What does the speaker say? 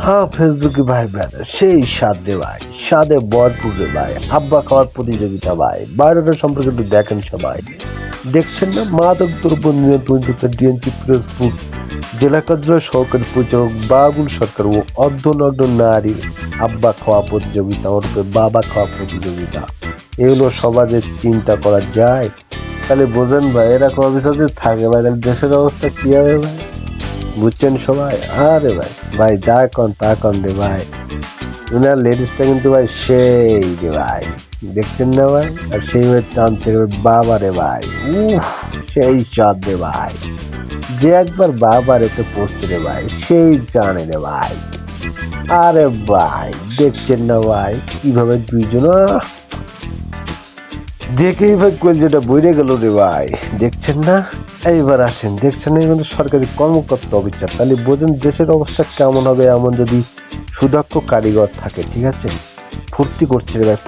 হ্যাঁ ফেসবুকে ভাই ব্রাদার সেই স্বাদ রে ভাই, স্বাদে ভরপুর রে ভাই। হাব্বা খাওয়ার প্রতিযোগিতা ভাই, বাইরেটা সম্পর্কে একটু দেখেন সবাই। দেখছেন না, মাদক দ্রব্য নিয়ন্ত্রণ ডিএনসি পিরোজপুর জেলা কার্যালয় সহকারী পরিচালক বাবুল সরকার ও অর্ধনগ্ন নারীর আব্বা খাওয়া প্রতিযোগিতা ওরূপে বাবা খাওয়া প্রতিযোগিতা, এগুলো সমাজে চিন্তা করা যায়? তাহলে বোঝেন ভাই, এরকম অফিসার যদি থাকে ভাই, তাহলে দেশের অবস্থা কী হবে ভাই? বুঝছেন সবাই? আরে ভাই ভাই যা কন তা কন রে ভাই, উনার লেডিসটা কিন্তু ভাই সেই রে ভাই, দেখছেন না ভাই? আর সেই ভাই টানছে রে বাবা রে ভাই, উফ সেই স্বাদ রে ভাই। যে একবার বাবার এতে পড়ছে রে ভাই সেই জানে রে ভাই। আরে ভাই দেখছেন না ভাই কিভাবে দুইজন দেখেই ভাই কলজেটা বইরে গেল রে ভাই, দেখছেন না? এইবার আসেন, দেখছেন না কিন্তু সরকারি কর্মকর্তা অবিচার, তাহলে বোঝেন দেশের অবস্থা কেমন হবে এমন যদি সুদক্ষ কারিগর থাকে। ঠিক আছে, ফুর্তি করছে রে ভাই।